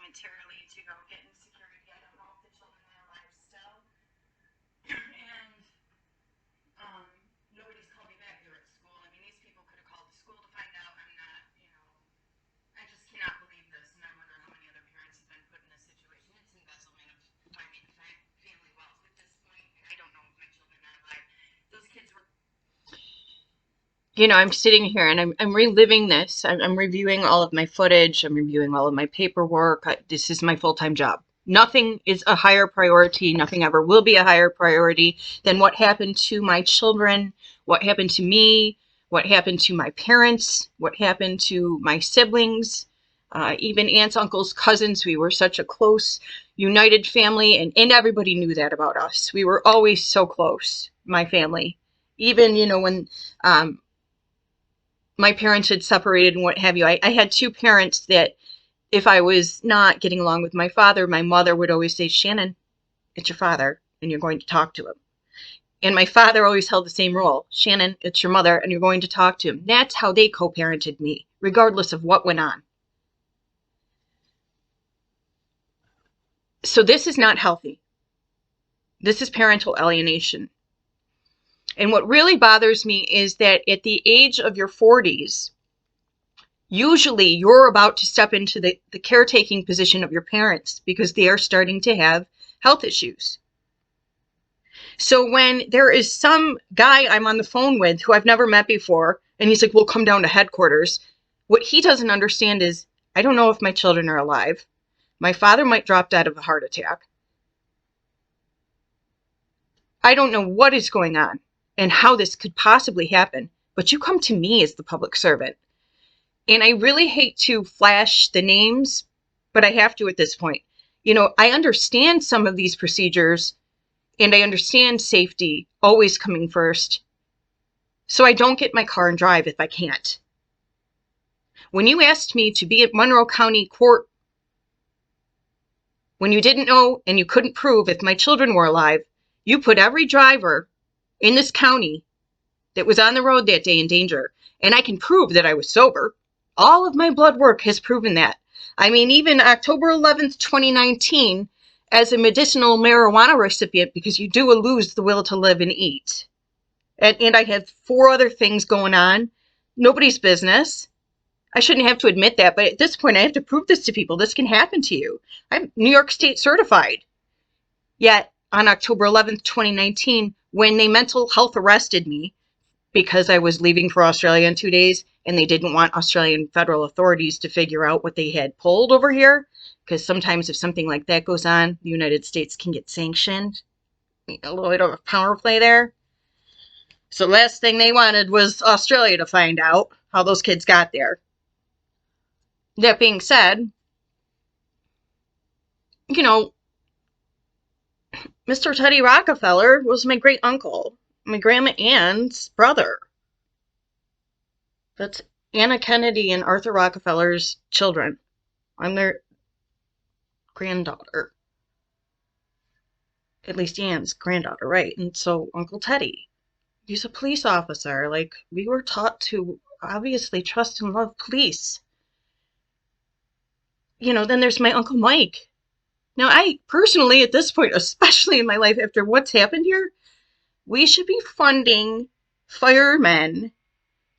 momentarily to go get in security. I don't know if the children are alive still. And um, nobody's called me back. They're at school. I mean, these people could have called the school to find out. I'm not, I just cannot believe this. And I wonder how many other parents have been put in this situation. It's embezzlement of family wealth at this point. I don't know if my children are alive. Those kids were. I'm sitting here and I'm reliving this. I'm reviewing all of my footage. I'm reviewing all of my paperwork. This is my full-time job. Nothing is a higher priority. Nothing ever will be a higher priority than what happened to my children, what happened to me, what happened to my parents, what happened to my siblings, even aunts, uncles, cousins. We were such a close, united family, and everybody knew that about us. We were always so close, my family. Even, when my parents had separated and what have you. I had two parents that if I was not getting along with my father, my mother would always say, Shannon, it's your father and you're going to talk to him. And my father always held the same rule. Shannon, it's your mother and you're going to talk to him. That's how they co-parented me, regardless of what went on. So this is not healthy. This is parental alienation. And what really bothers me is that at the age of your 40s, usually you're about to step into the caretaking position of your parents because they are starting to have health issues. So when there is some guy I'm on the phone with who I've never met before, and he's like, we'll come down to headquarters. What he doesn't understand is, I don't know if my children are alive. My father might drop dead of a heart attack. I don't know what is going on and how this could possibly happen, but you come to me as the public servant. And I really hate to flash the names, but I have to at this point. I understand some of these procedures and I understand safety always coming first. So I don't get in my car and drive if I can't. When you asked me to be at Monroe County Court, when you didn't know and you couldn't prove if my children were alive, you put every driver in this county that was on the road that day in danger. And I can prove that I was sober. All of my blood work has proven that. I mean, even October 11th, 2019, as a medicinal marijuana recipient, because you do lose the will to live and eat. And I have 4 other things going on. Nobody's business. I shouldn't have to admit that, but at this point, I have to prove this to people. This can happen to you. I'm New York State certified. Yet, on October 11th, 2019, when they mental health arrested me, because I was leaving for Australia in 2 days, and they didn't want Australian federal authorities to figure out what they had pulled over here, because sometimes if something like that goes on, the United States can get sanctioned. A little bit of power play there. So the last thing they wanted was Australia to find out how those kids got there. That being said, Mr. Teddy Rockefeller was my great uncle, my grandma Ann's brother. That's Anna Kennedy and Arthur Rockefeller's children. I'm their granddaughter. At least Ann's granddaughter, right? And so Uncle Teddy, he's a police officer. Like, we were taught to obviously trust and love police. Then there's my Uncle Mike. Now, I personally, at this point, especially in my life after what's happened here, we should be funding firemen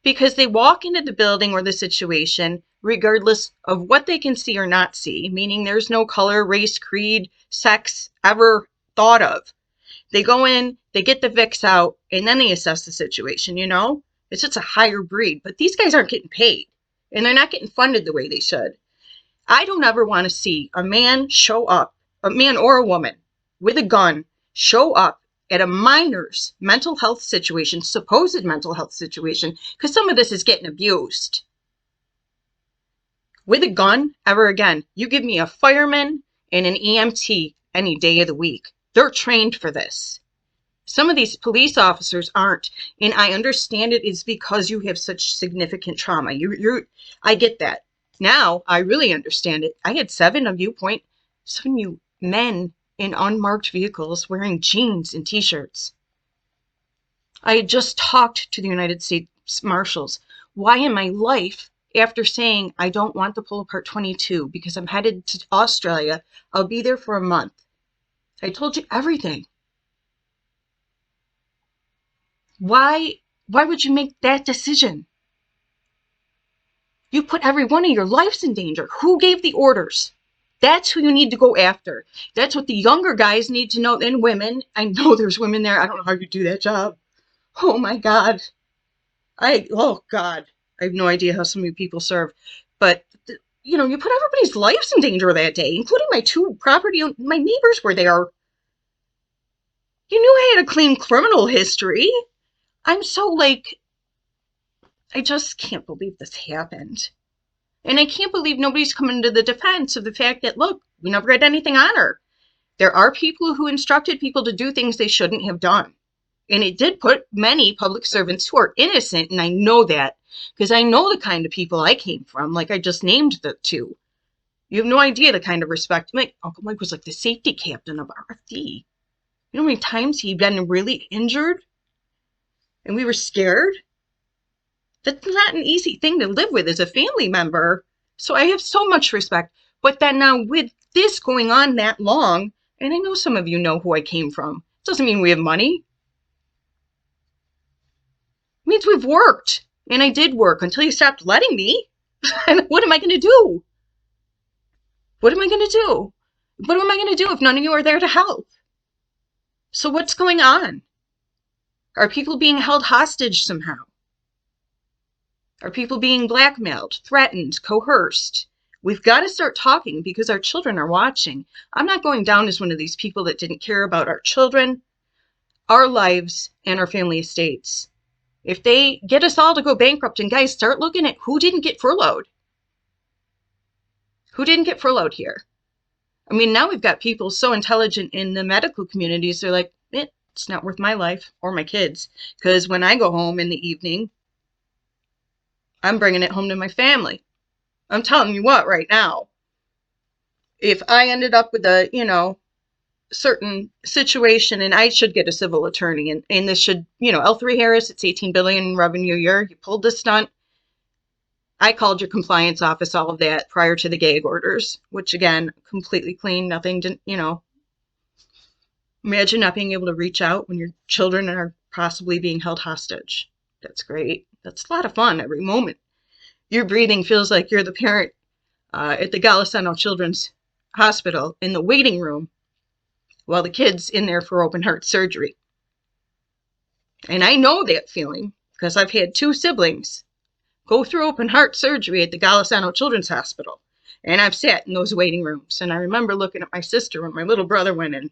because they walk into the building or the situation regardless of what they can see or not see, meaning there's no color, race, creed, sex ever thought of. They go in, they get the Vicks out, and then they assess the situation, It's just a higher breed. But these guys aren't getting paid, and they're not getting funded the way they should. I don't ever want to see a man show up, a man or a woman, with a gun, show up at a minor's mental health situation, supposed mental health situation, because some of this is getting abused, with a gun ever again. You give me a fireman and an EMT any day of the week. They're trained for this. Some of these police officers aren't, and I understand it is because you have such significant trauma. I get that. Now, I really understand it. I had 7 of you men in unmarked vehicles wearing jeans and t-shirts. I had just talked to the United States Marshals. Why in my life after saying, I don't want the pull apart 22 because I'm headed to Australia. I'll be there for a month. I told you everything. Why would you make that decision? You put every one of your lives in danger. Who gave the orders? That's who you need to go after. That's what the younger guys need to know, and women. I know there's women there. I don't know how you do that job. Oh my God. Oh God. I have no idea how so many people serve. But, you know, you put everybody's lives in danger that day, including my my neighbors were there. You knew I had a clean criminal history. I'm so like, I just can't believe this happened. And I can't believe nobody's coming to the defense of the fact that, look, we never had anything on her. There are people who instructed people to do things they shouldn't have done. And it did put many public servants who are innocent, and I know that because I know the kind of people I came from, like I just named the two. You have no idea the kind of respect. Uncle Mike was like the safety captain of RFD. You know how many times he'd been really injured? And we were scared? That's not an easy thing to live with as a family member. So I have so much respect. But then now with this going on that long, and I know some of you know who I came from, it doesn't mean we have money. It means we've worked. And I did work until you stopped letting me. And what am I going to do? What am I going to do? What am I going to do if none of you are there to help? So what's going on? Are people being held hostage somehow? Are people being blackmailed, threatened, coerced? We've got to start talking because our children are watching. I'm not going down as one of these people that didn't care about our children, our lives, and our family estates. If they get us all to go bankrupt, and guys, start looking at who didn't get furloughed. Who didn't get furloughed here? I mean, now we've got people so intelligent in the medical communities, they're like, it's not worth my life or my kids. Because when I go home in the evening, I'm bringing it home to my family. I'm telling you what, right now, if I ended up with a, certain situation and I should get a civil attorney and this should, L3 Harris, it's 18 billion in revenue a year. You pulled this stunt. I called your compliance office, all of that prior to the gag orders, which again, completely clean, nothing, imagine not being able to reach out when your children are possibly being held hostage. That's great. That's a lot of fun every moment. Your breathing feels like you're the parent at the Golisano Children's Hospital in the waiting room while the kid's in there for open heart surgery. And I know that feeling because I've had two siblings go through open heart surgery at the Golisano Children's Hospital. And I've sat in those waiting rooms. And I remember looking at my sister when my little brother went in.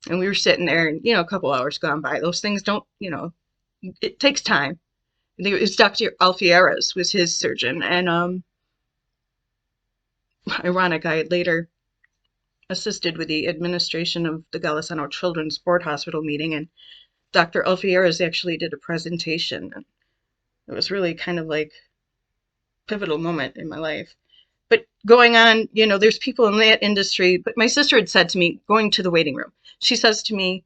And we were sitting there and, a couple hours gone by. Those things don't, it takes time. I think it was Dr. Alfieras was his surgeon. And ironic, I had later assisted with the administration of the Golisano Children's Board Hospital meeting. And Dr. Alfieras actually did a presentation. And it was really kind of like a pivotal moment in my life. But going on, there's people in that industry. But my sister had said to me, going to the waiting room, she says to me,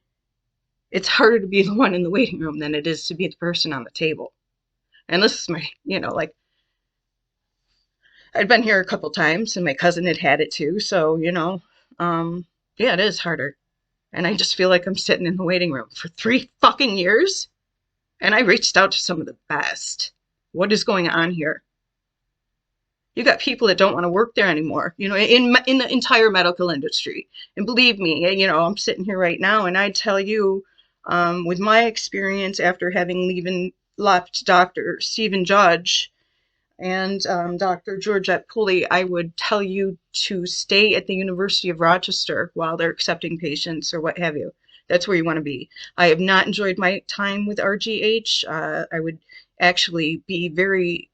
it's harder to be the one in the waiting room than it is to be the person on the table. And this is my, I'd been here a couple times and my cousin had had it too. So, yeah, it is harder. And I just feel like I'm sitting in the waiting room for 3 fucking years. And I reached out to some of the best. What is going on here? You got people that don't want to work there anymore, in the entire medical industry. And believe me, I'm sitting here right now and I tell you, with my experience after having left Dr. Stephen Judge and Dr. Georgette Pulley, I would tell you to stay at the University of Rochester while they're accepting patients or what have you. That's where you want to be. I have not enjoyed my time with RGH. I would actually be very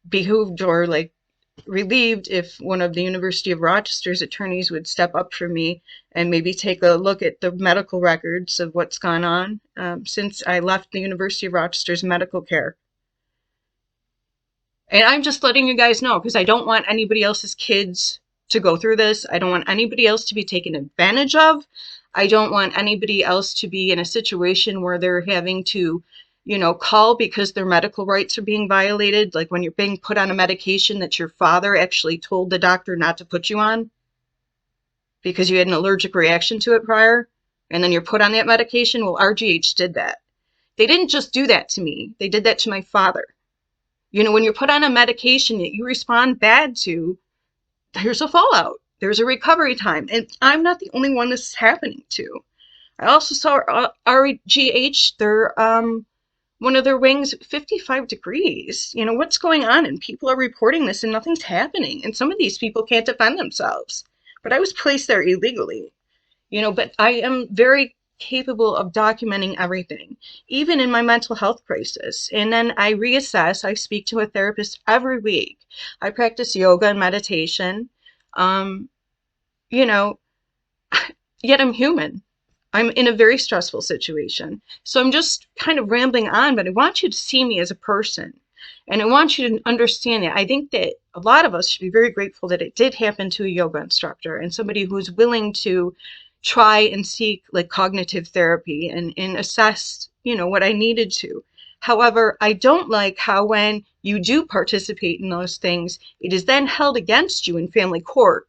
behooved or relieved if one of the University of Rochester's attorneys would step up for me and maybe take a look at the medical records of what's gone on since I left the University of Rochester's medical care. And I'm just letting you guys know because I don't want anybody else's kids to go through this. I don't want anybody else to be taken advantage of. I don't want anybody else to be in a situation where they're having to call because their medical rights are being violated, like when you're being put on a medication that your father actually told the doctor not to put you on because you had an allergic reaction to it prior, and then you're put on that medication. Well, RGH did that. They didn't just do that to me. They did that to my father. When you're put on a medication that you respond bad to, there's a fallout. There's a recovery time. And I'm not the only one this is happening to. I also saw RGH, one of their wings, 55 degrees. What's going on? And people are reporting this and nothing's happening. And some of these people can't defend themselves. But I was placed there illegally. But I am very capable of documenting everything, even in my mental health crisis. And then I reassess. I speak to a therapist every week. I practice yoga and meditation. Yet I'm human. I'm in a very stressful situation. So I'm just kind of rambling on, but I want you to see me as a person. And I want you to understand that. I think that a lot of us should be very grateful that it did happen to a yoga instructor and somebody who's willing to try and seek like cognitive therapy and assess, what I needed to. However, I don't like how when you do participate in those things, it is then held against you in family court.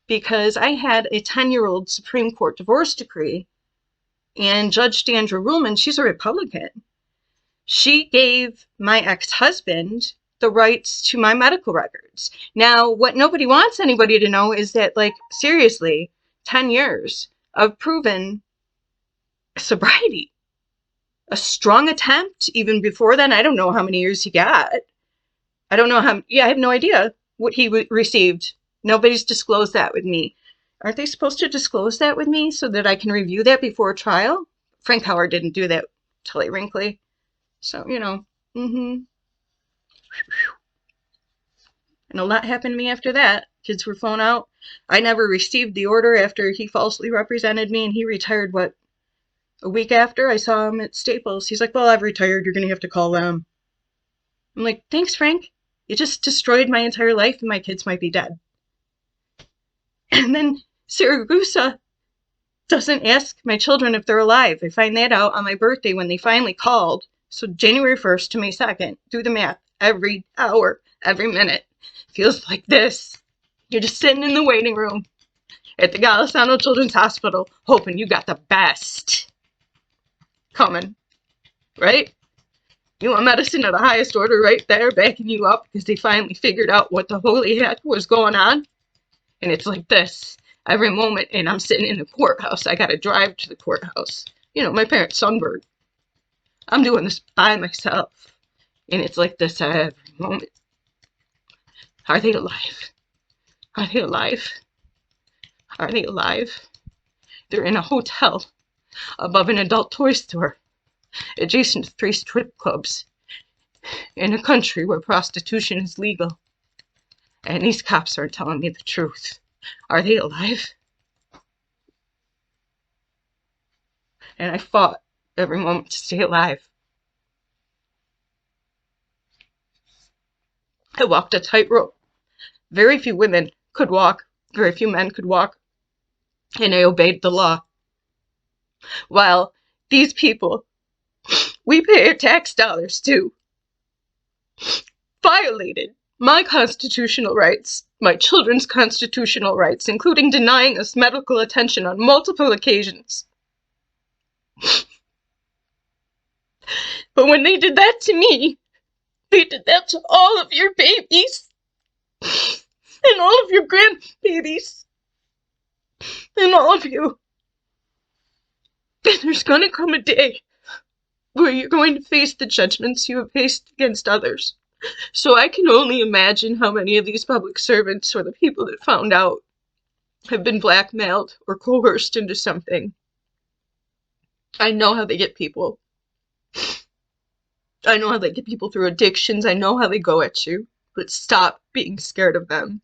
Because I had a 10-year-old Supreme Court divorce decree, and Judge Sandra Ruhlman, she's a Republican. She gave my ex-husband the rights to my medical records. Now, what nobody wants anybody to know is that, seriously, 10 years of proven sobriety. A strong attempt even before then. I don't know how many years he got. I don't know how, I have no idea what he received. Nobody's disclosed that with me. Aren't they supposed to disclose that with me so that I can review that before a trial? Frank Howard didn't do that till late wrinkly. So, And a lot happened to me after that. Kids were flown out. I never received the order after he falsely represented me, and he retired, a week after? I saw him at Staples. He's like, well, I've retired. You're going to have to call them. I'm like, thanks, Frank. You just destroyed my entire life, and my kids might be dead. And then Siragusa doesn't ask my children if they're alive. I find that out on my birthday when they finally called. So January 1st to May 2nd, do the math. Every hour, every minute. Feels like this. You're just sitting in the waiting room at the Golisano Children's Hospital, hoping you got the best coming, right? You want medicine of the highest order right there, backing you up because they finally figured out what the holy heck was going on. And it's like this every moment, and I'm sitting in the courthouse. I gotta drive to the courthouse. My parents' sunburned. I'm doing this by myself. And it's like this every moment. Are they alive? Are they alive? Are they alive? They're in a hotel above an adult toy store, adjacent to 3 strip clubs, in a country where prostitution is legal. And these cops aren't telling me the truth. Are they alive? And I fought every moment to stay alive. I walked a tightrope. Very few women could walk. Very few men could walk. And I obeyed the law. While these people, we pay our tax dollars too, violated my constitutional rights, my children's constitutional rights, including denying us medical attention on multiple occasions. But when they did that to me, they did that to all of your babies, and all of your grandbabies, and all of you. And there's gonna come a day where you're going to face the judgments you have faced against others. So I can only imagine how many of these public servants or the people that found out have been blackmailed or coerced into something. I know how they get people. I know how they get people through addictions. I know how they go at you. But stop being scared of them.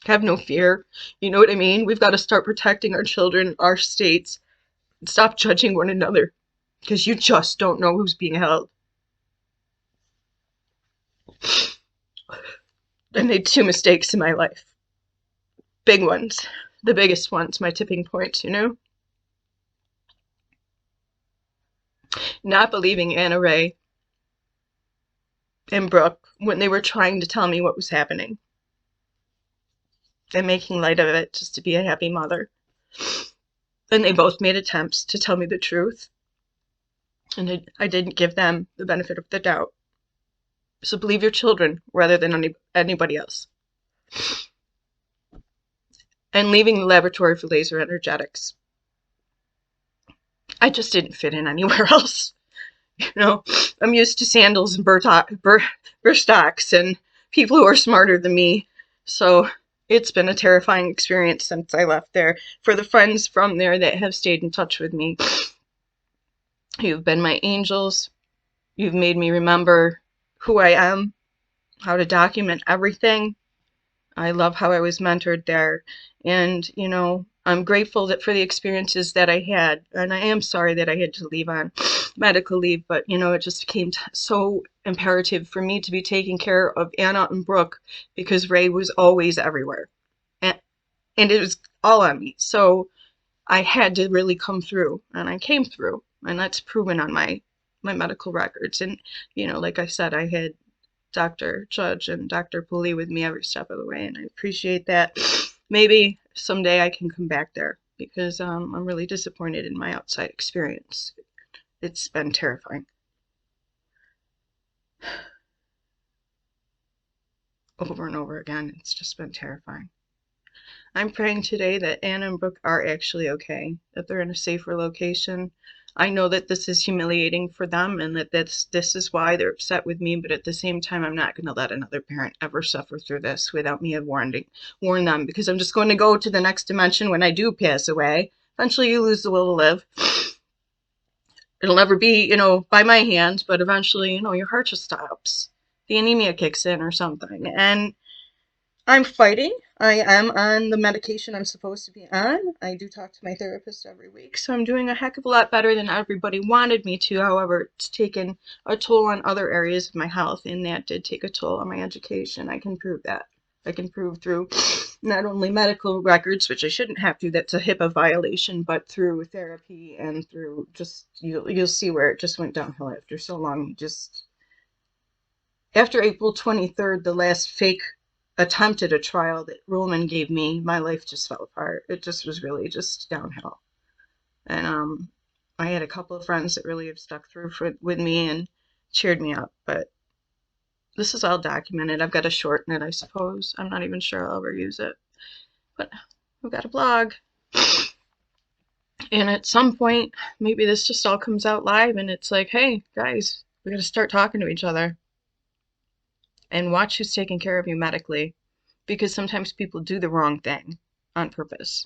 Have no fear. You know what I mean? We've got to start protecting our children, our states, and stop judging one another. Because you just don't know who's being held. I made 2 mistakes in my life. Big ones. The biggest ones, my tipping points, not believing Anna Ray and Brooke when they were trying to tell me what was happening and making light of it just to be a happy mother. And they both made attempts to tell me the truth, and I didn't give them the benefit of the doubt. So believe your children rather than anybody else. And leaving the laboratory for laser energetics, I just didn't fit in anywhere else. You know, I'm used to sandals and Birstocks and people who are smarter than me. So it's been a terrifying experience since I left there. For the friends from there that have stayed in touch with me, you've been my angels. You've made me remember who I am, how to document everything. I love how I was mentored there. And, you know, I'm grateful that for the experiences that I had. And I am sorry that I had to leave on medical leave, but, you know, it just became so imperative for me to be taking care of Anna and Brooke because Ray was always everywhere. And it was all on me. So I had to really come through, and I came through. And that's proven on my medical records. And, you know, like I said, I had Dr. Judge and Dr. Pulley with me every step of the way, and I appreciate that. Maybe someday I can come back there because I'm really disappointed in my outside experience. It's been terrifying. Over and over again, it's just been terrifying. I'm praying today that Anna and Brooke are actually okay, that they're in a safer location. I know that this is humiliating for them and that this is why they're upset with me, but at the same time, I'm not going to let another parent ever suffer through this without me have warned them, because I'm just going to go to the next dimension when I do pass away. Eventually, you lose the will to live. It'll never be, you know, by my hands, but eventually, you know, your heart just stops. The anemia kicks in or something. And I'm fighting. I am on the medication I'm supposed to be on. I do talk to my therapist every week, so I'm doing a heck of a lot better than everybody wanted me to. However, it's taken a toll on other areas of my health, and that did take a toll on my education. I can prove that. I can prove through not only medical records, which I shouldn't have to, that's a HIPAA violation, but through therapy and through just, you'll see where it just went downhill after so long. After April 23rd, the last fake attempt at a trial that Ruhlman gave me, my life just fell apart. It just was really just downhill. And I had a couple of friends that really have stuck through with me and cheered me up, but this is all documented. I've got to shorten it, I suppose. I'm not even sure I'll ever use it. But I've got a blog. And at some point, maybe this just all comes out live and it's like, hey, guys, we got to start talking to each other. And watch who's taking care of you medically. Because sometimes people do the wrong thing on purpose.